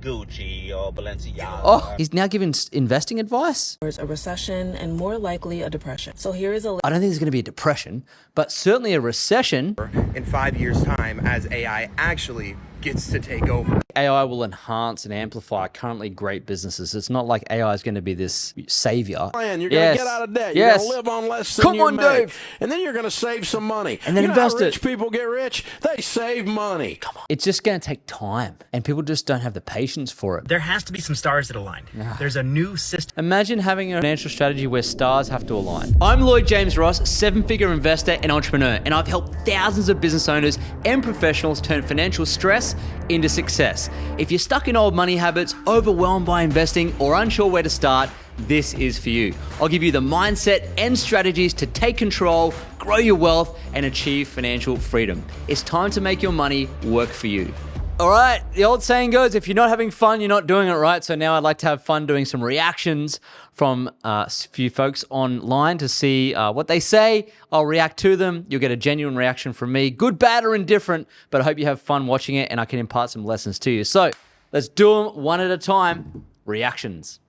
Gucci or Balenciaga. Oh, he's now giving investing advice? There's a recession and more likely a depression. So here is a... I don't think there's going to be a depression, but certainly a recession. In 5 years' time, as AI actually gets to take over. AI will enhance and amplify currently great businesses. It's not like AI is going to be this savior. Plan. You're going to get out of debt. You're Yes. going to live on less than Come you on, make. Dave. And then you're going to save some money. And then you know invest how it. rich people get rich? They save money. Come on. It's just going to take time, and people just don't have the patience for it. There has to be some stars that align. There's a new system. Imagine having a financial strategy where stars have to align. I'm Lloyd James Ross, 7-figure investor and entrepreneur, and I've helped thousands of business owners and professionals turn financial stress into success. If you're stuck in old money habits, overwhelmed by investing, or unsure where to start, this is for you. I'll give you the mindset and strategies to take control, grow your wealth, and achieve financial freedom. It's time to make your money work for you. All right, the old saying goes, if you're not having fun, you're not doing it right. So now I'd like to have fun doing some reactions from a few folks online to see what they say. I'll react to them. You'll get a genuine reaction from me, good, bad, or indifferent, but I hope you have fun watching it and I can impart some lessons to you. So let's do them one at a time. Reactions.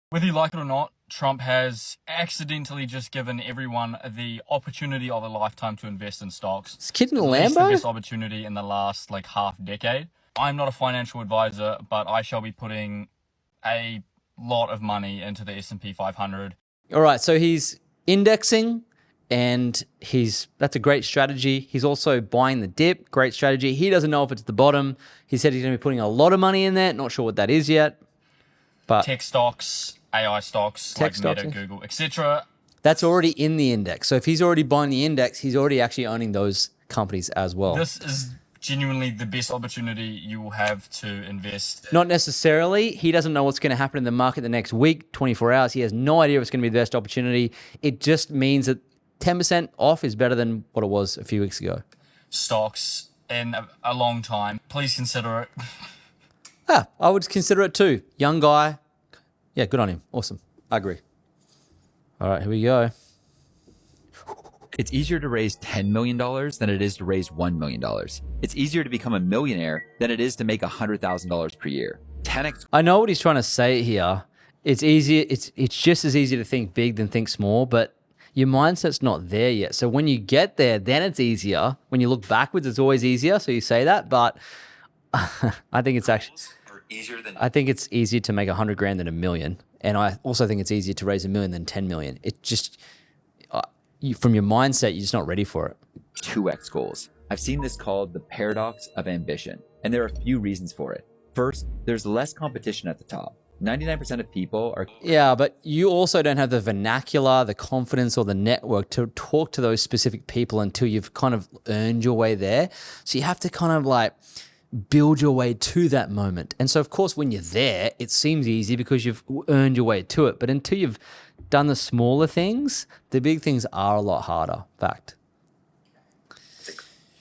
Whether you like it or not, Trump has accidentally just given everyone the opportunity of a lifetime to invest in stocks. Is kid in a At least the Lambo? best opportunity in the last half decade. I'm not a financial advisor, but I shall be putting a lot of money into the S&P 500. All right, so he's indexing and that's a great strategy. He's also buying the dip, great strategy. He doesn't know if it's the bottom. He said he's going to be putting a lot of money in there, not sure what that is yet. But Tech stocks, AI stocks, Tech like Meta, stocks. Google, etc. that's already in the index. So if he's already buying the index, he's already actually owning those companies as well. This is genuinely the best opportunity you will have to invest. Not necessarily. He doesn't know what's going to happen in the market the next week, 24 hours. He has no idea if it's going to be the best opportunity. It just means that 10% off is better than what it was a few weeks ago. Stocks in a long time. Please consider it. I would consider it too. Young guy. Yeah, good on him. Awesome. I agree. All right, here we go. It's easier to raise $10 million than it is to raise $1 million. It's easier to become a millionaire than it is to make $100,000 per year. 10x. I know what he's trying to say here. It's easy. It's just as easy to think big than think small, but your mindset's not there yet. So when you get there, then it's easier. When you look backwards, it's always easier. So you say that, but I think it's actually I think it's easier to make 100 grand than $1 million, and I also think it's easier to raise $1 million than 10 million. It just from your mindset, you're just not ready for it. 2x goals. I've seen this called the paradox of ambition, and there are a few reasons for it. First, there's less competition at the top. 99% of people are... Yeah, but you also don't have the vernacular, the confidence, or the network to talk to those specific people until you've kind of earned your way there. So you have to kind of build your way to that moment. And so, of course, when you're there, it seems easy because you've earned your way to it. But until you've done the smaller things, the big things are a lot harder. Fact.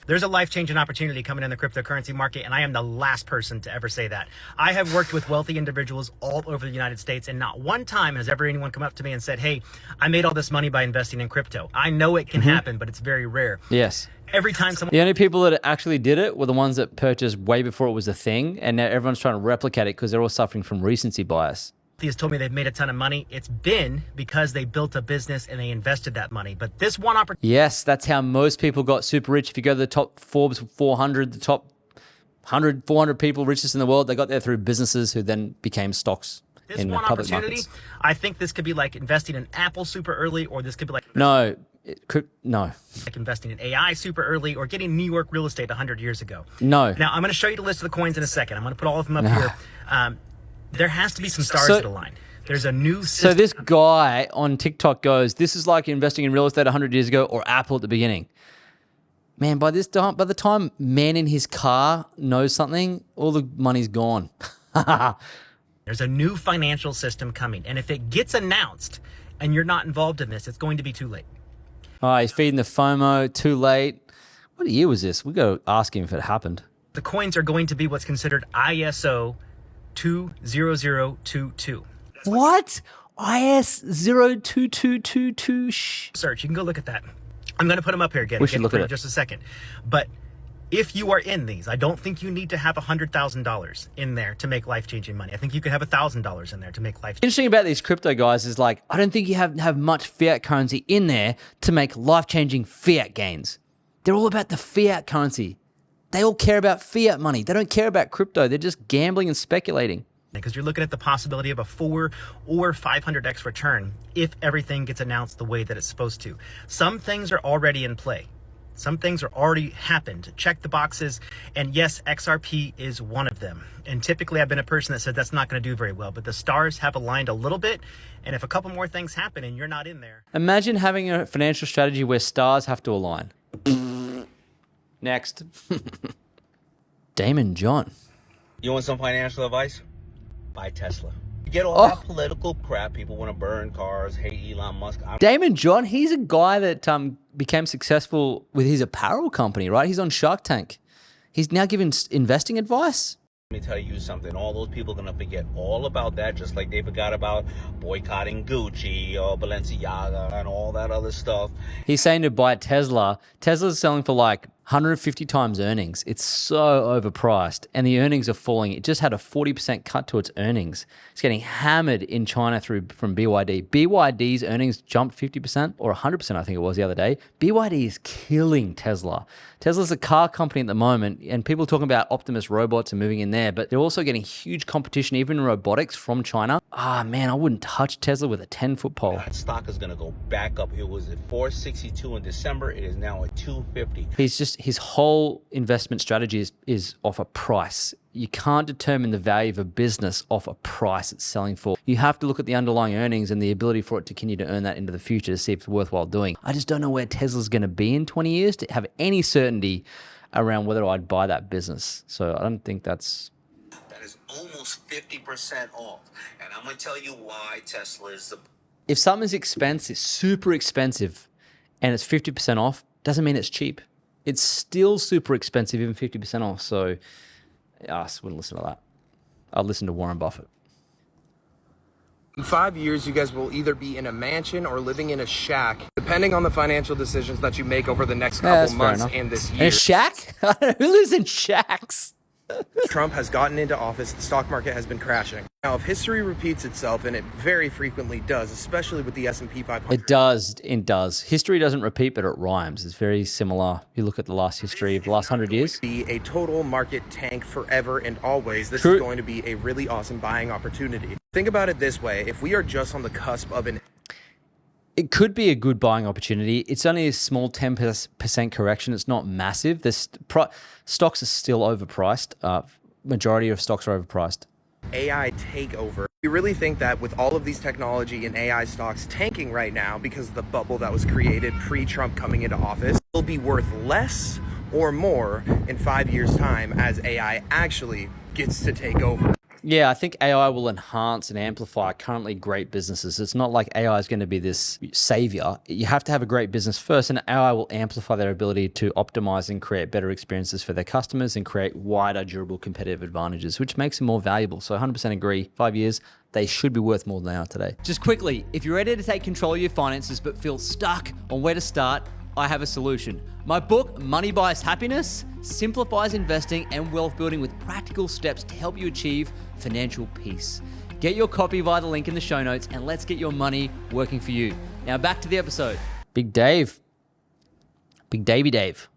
There's a life-changing opportunity coming in the cryptocurrency market, and I am the last person to ever say that. I have worked with wealthy individuals all over the United States, and not one time has ever anyone come up to me and said, hey, I made all this money by investing in crypto. I know it can happen, but it's very rare. Yes. Every time someone... The only people that actually did it were the ones that purchased way before it was a thing, and now everyone's trying to replicate it because they're all suffering from recency bias. has told me they've made a ton of money. It's been because they built a business and they invested that money. But this one opportunity... Yes, that's how most people got super rich. If you go to the top Forbes 400, the top 100, 400 people richest in the world, they got there through businesses who then became stocks in the public markets. I think this could be like investing in Apple super early, or this could be like... No. Like investing in AI super early, or getting New York real estate 100 years ago. No. Now, I'm going to show you the list of the coins in a second. I'm going to put all of them up here. There has to be some stars that align. There's a new system. So this guy on TikTok goes, this is like investing in real estate 100 years ago or Apple at the beginning. Man, by the time man in his car knows something, all the money's gone. There's a new financial system coming. And if it gets announced and you're not involved in this, it's going to be too late. Oh, he's feeding the FOMO, too late. What year was this? We got to ask him if it happened. The coins are going to be what's considered ISO 20022. What? IS 02222. Search. You can go look at that. I'm going to put them up here again. We should look at it in just a second. But If you are in these, I don't think you need to have $100,000 in there to make life-changing money. I think you could have $1,000 in there to make life. Interesting about these crypto guys is like, I don't think you have much fiat currency in there to make life-changing fiat gains. They're all about the fiat currency. They all care about fiat money. They don't care about crypto. They're just gambling and speculating. Because you're looking at the possibility of a 4 or 500x return if everything gets announced the way that it's supposed to. Some things are already in play. Some things are already happened. Check the boxes. And yes, XRP is one of them. And typically I've been a person that said that's not going to do very well, but the stars have aligned a little bit. And if a couple more things happen and you're not in there. Imagine having a financial strategy where stars have to align. Next. Damon John. You want some financial advice? Buy Tesla. You get all that political crap. People want to burn cars, hate Elon Musk. Damon John, he's a guy that became successful with his apparel company, right? He's on Shark Tank. He's now giving investing advice. Let me tell you something. All those people are going to forget all about that, just like they forgot about boycotting Gucci or Balenciaga and all that other stuff. He's saying to buy Tesla. Tesla's selling for like 150 times earnings. It's so overpriced, and the earnings are falling. It just had a 40% cut to its earnings. It's getting hammered in China from BYD. BYD's earnings jumped 50% or 100%, I think it was the other day. BYD is killing Tesla. Tesla's a car company at the moment, and people are talking about Optimus robots and moving in there, but they're also getting huge competition, even in robotics, from China. Man, I wouldn't touch Tesla with a 10-foot pole. That stock is going to go back up. It was at 462 in December. It is now at 250. His whole investment strategy is off a price. You can't determine the value of a business off a price it's selling for. You have to look at the underlying earnings and the ability for it to continue to earn that into the future to see if it's worthwhile doing. I just don't know where Tesla's going to be in 20 years to have any certainty around whether I'd buy that business. So I don't think that's... That is almost 50% off. And I'm going to tell you why Tesla is the... If something's expensive, super expensive, and it's 50% off, doesn't mean it's cheap. It's still super expensive, even 50% off. So I wouldn't listen to that. I'd listen to Warren Buffett. In 5 years, you guys will either be in a mansion or living in a shack, depending on the financial decisions that you make over the next couple months and this year. In a shack? Who lives in shacks? Trump has gotten into office, the stock market has been crashing. Now, if history repeats itself, and it very frequently does, especially with the S&P 500. It does. History doesn't repeat, but it rhymes. It's very similar. You look at the last history of the last 100 years. Be a total market tank forever and always. This True. is going to be a really awesome buying opportunity. Think about it this way. If we are just on the cusp of an... It could be a good buying opportunity. It's only a small 10% correction. It's not massive. Stocks are still overpriced. Majority of stocks are overpriced. AI takeover. You really think that with all of these technology and AI stocks tanking right now because of the bubble that was created pre-Trump coming into office, will be worth less or more in 5 years' time as AI actually gets to take over? Yeah, I think AI will enhance and amplify currently great businesses. It's not like AI is going to be this savior. You have to have a great business first, and AI will amplify their ability to optimize and create better experiences for their customers and create wider, durable competitive advantages, which makes them more valuable. So 100% agree. 5 years, they should be worth more than they are today. Just quickly, if you're ready to take control of your finances but feel stuck on where to start, I have a solution. My book, Money Buys Happiness, simplifies investing and wealth building with practical steps to help you achieve financial peace. Get your copy via the link in the show notes, and let's get your money working for you. Now back to the episode. Big Dave. Big Davey Dave.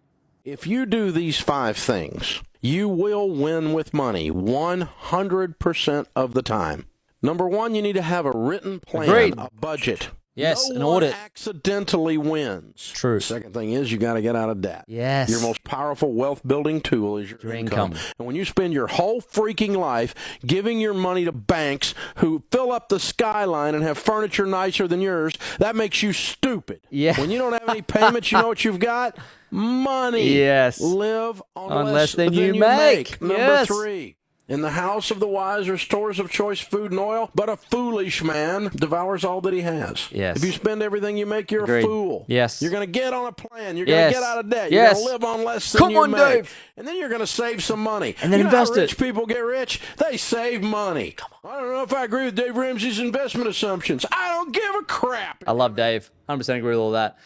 If you do these 5 things, you will win with money 100% of the time. Number 1, you need to have a written plan, Agreed. a budget. Yes, no an audit. one accidentally wins. True. Second thing is you got to get out of debt. Yes. Your most powerful wealth building tool is your income. And when you spend your whole freaking life giving your money to banks who fill up the skyline and have furniture nicer than yours, that makes you stupid. Yeah. When you don't have any payments, you know what you've got? Money. Yes. Live on less than you make. Number Yes. 3. In the house of the wise are stores of choice food and oil, but a foolish man devours all that he has. Yes. If you spend everything you make, you're Agreed. a fool. Yes. You're going to get on a plan. You're going Yes. to get out of debt. Yes. You're going to live on less than Come you on, make. Dave. And then you're going to save some money. And then you know invest how rich it. people get rich? They save money. I don't know if I agree with Dave Ramsey's investment assumptions. I don't give a crap. I love Dave. 100% agree with all that.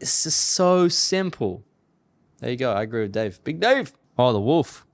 It's just so simple. There you go. I agree with Dave. Big Dave. Oh, the wolf.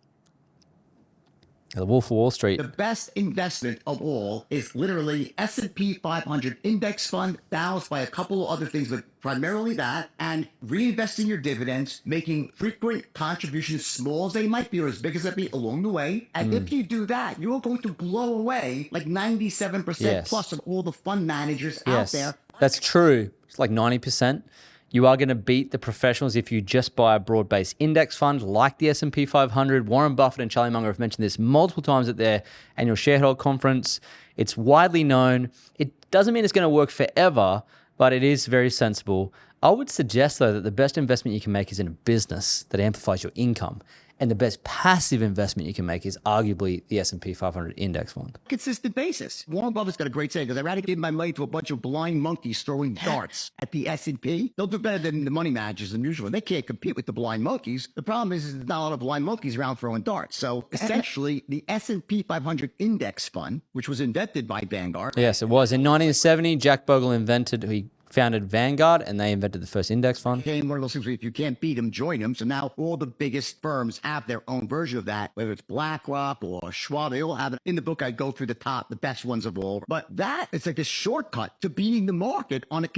The Wolf of Wall Street. The best investment of all is literally S&P 500 index fund, balanced by a couple of other things, but primarily that, and reinvesting your dividends, making frequent contributions, small as they might be or as big as they be along the way. And if you do that, you're going to blow away like 97% plus of all the fund managers out there. That's true. It's like 90%. You are going to beat the professionals if you just buy a broad-based index fund like the S&P 500. Warren Buffett and Charlie Munger have mentioned this multiple times at their annual shareholder conference. It's widely known. It doesn't mean it's going to work forever, but it is very sensible. I would suggest, though, that the best investment you can make is in a business that amplifies your income. And the best passive investment you can make is arguably the S&P 500 index fund. Consistent basis. Warren Buffett's got a great saying, because I'd rather give my money to a bunch of blind monkeys throwing darts at the S&P. They'll do better than the money managers than usual. They can't compete with the blind monkeys. The problem is there's not a lot of blind monkeys around throwing darts. So essentially, the S&P 500 index fund, which was invented by Vanguard. Yes, it was. In 1970, Jack Bogle he founded Vanguard, and they invented the first index fund. Became one of those things where if you can't beat them, join them. So now all the biggest firms have their own version of that, whether it's BlackRock or Schwab, they all have it. In the book, I go through the best ones of all. But that is like a shortcut to beating the market on a...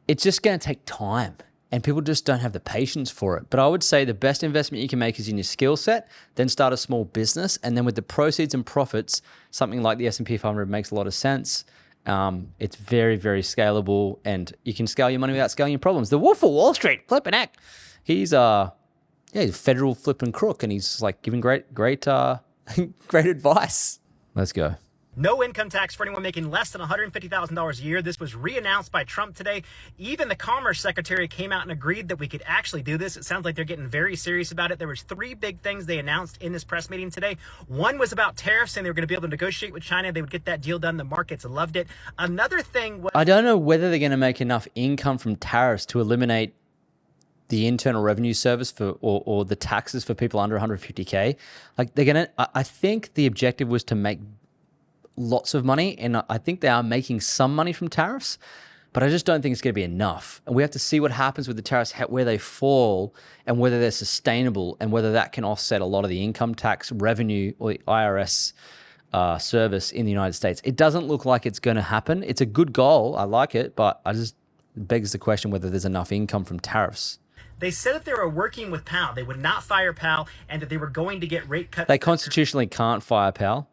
It's just going to take time, and people just don't have the patience for it. But I would say the best investment you can make is in your skill set, then start a small business, and then with the proceeds and profits, something like the S&P 500 makes a lot of sense. It's very, very scalable, and you can scale your money without scaling your problems. The Wolf of Wall Street, flipping heck. He's a federal flipping crook, and he's like giving great advice. Let's go. No income tax for anyone making less than $150,000 a year. This was re-announced by Trump today. Even the Commerce Secretary came out and agreed that we could actually do this. It sounds like they're getting very serious about it. There was 3 big things they announced in this press meeting today. One was about tariffs, and they were going to be able to negotiate with China. They would get that deal done. The markets loved it. Another thing was... I don't know whether they're going to make enough income from tariffs to eliminate the Internal Revenue Service or the taxes for people under 150K. Like I think the objective was to make lots of money, and I think they are making some money from tariffs, but I just don't think it's going to be enough. And we have to see what happens with the tariffs, where they fall, and whether they're sustainable, and whether that can offset a lot of the income tax revenue or the IRS service in the United States. It doesn't look like it's going to happen. It's a good goal. I like it, but it begs the question whether there's enough income from tariffs. They said that they were working with Powell. They would not fire Powell, and that they were going to get rate cuts. They constitutionally can't fire Powell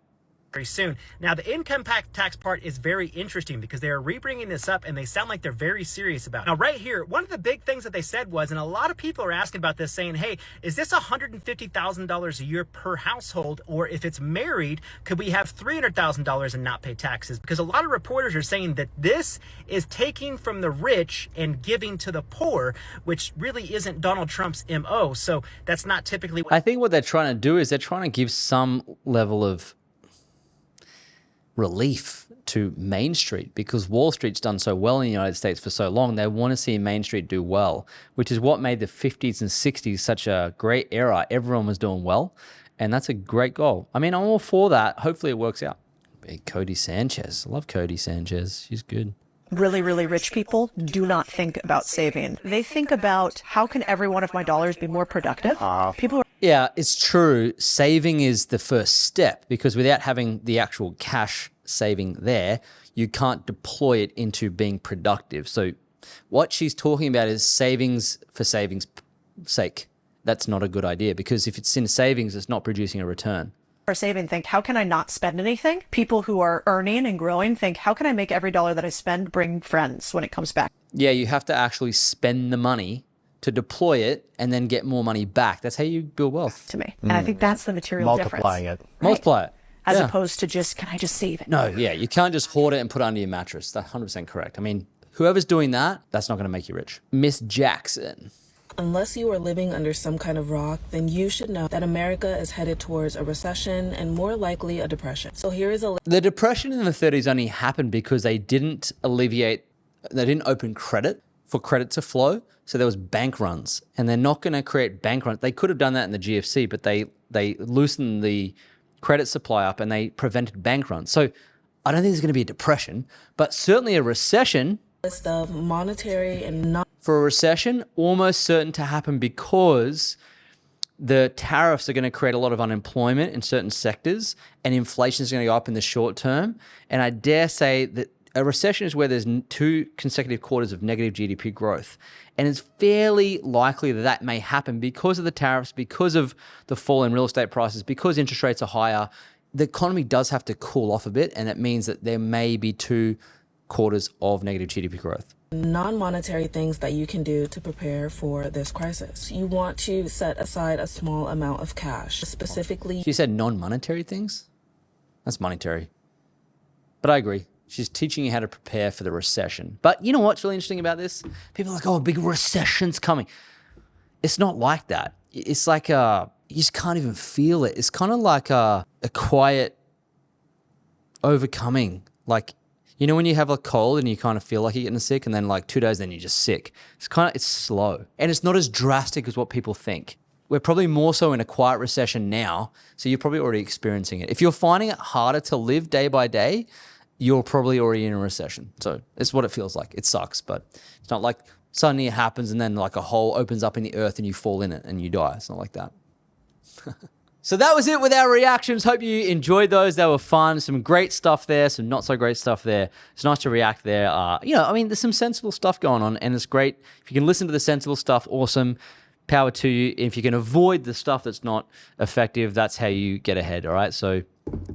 very soon. Now, the income tax part is very interesting because they are re-bringing this up, and they sound like they're very serious about it. Now, right here, one of the big things that they said was, and a lot of people are asking about this, saying, hey, is this $150,000 a year per household? Or if it's married, could we have $300,000 and not pay taxes? Because a lot of reporters are saying that this is taking from the rich and giving to the poor, which really isn't Donald Trump's MO. So that's not typically what... I think what they're trying to do is they're trying to give some level of relief to Main Street, because Wall Street's done so well in the United States for so long. They want to see Main Street do well, which is what made the 50s and 60s such a great era. Everyone was doing well, and that's a great goal. I mean, I'm all for that. Hopefully it works out. Big Cody Sanchez. I love Cody Sanchez. She's good. Really, really rich people do not think about saving. They think about, how can every one of my dollars be more productive? People are... Yeah, it's true. Saving is the first step, because without having the actual cash saving there, you can't deploy it into being productive. So what she's talking about is savings for savings' sake. That's not a good idea, because if it's in savings, it's not producing a return. Are saving, think, how can I not spend anything? People who are earning and growing think, how can I make every dollar that I spend bring friends when it comes back? Yeah, you have to actually spend the money to deploy it and then get more money back. That's how you build wealth. To me. And I think that's the material difference. Multiplying it. Multiply it. As opposed to just, can I just save it? No, yeah, you can't just hoard it and put it under your mattress. That's 100% correct. I mean, whoever's doing that, that's not going to make you rich. Miss Jackson. Unless you are living under some kind of rock, then you should know that America is headed towards a recession and more likely a depression. So here is a... The depression in the 30s only happened because they didn't open credit for credit to flow. So there was bank runs, and they're not going to create bank runs. They could have done that in the GFC, but they loosened the credit supply up and they prevented bank runs. So I don't think there's going to be a depression, but certainly a recession. List of monetary and not... for a recession, almost certain to happen because the tariffs are going to create a lot of unemployment in certain sectors and inflation is going to go up in the short term. And I dare say that a recession is where there's 2 consecutive quarters of negative GDP growth. And it's fairly likely that that may happen because of the tariffs, because of the fall in real estate prices, because interest rates are higher. The economy does have to cool off a bit, and it means that there may be 2 quarters of negative GDP growth. Non-monetary things that you can do to prepare for this crisis. You want to set aside a small amount of cash, specifically. She said non-monetary things? That's monetary. But I agree. She's teaching you how to prepare for the recession. But you know what's really interesting about this? People are like, oh, a big recession's coming. It's not like that. It's like you just can't even feel it. It's kind of like a quiet overcoming. Like, you know when you have a cold and you kind of feel like you're getting sick and then like 2 days then you're just sick. It's slow. And it's not as drastic as what people think. We're probably more so in a quiet recession now, so you're probably already experiencing it. If you're finding it harder to live day by day, you're probably already in a recession. So it's what it feels like. It sucks, but it's not like suddenly it happens and then like a hole opens up in the earth and you fall in it and you die. It's not like that. So that was it with our reactions. Hope you enjoyed those. They were fun. Some great stuff there, some not so great stuff there. It's nice to react there. There's some sensible stuff going on, and it's great. If you can listen to the sensible stuff, awesome. Power to you. If you can avoid the stuff that's not effective, that's how you get ahead, all right? So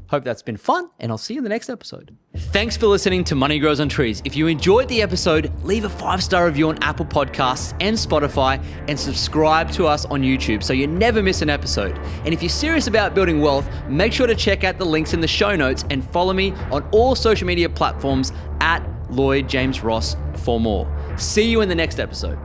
hope that's been fun, and I'll see you in the next episode. Thanks for listening to Money Grows on Trees. If you enjoyed the episode, leave a 5-star review on Apple Podcasts and Spotify, and subscribe to us on YouTube so you never miss an episode. And if you're serious about building wealth, make sure to check out the links in the show notes and follow me on all social media platforms at Lloyd James Ross for more. See you in the next episode.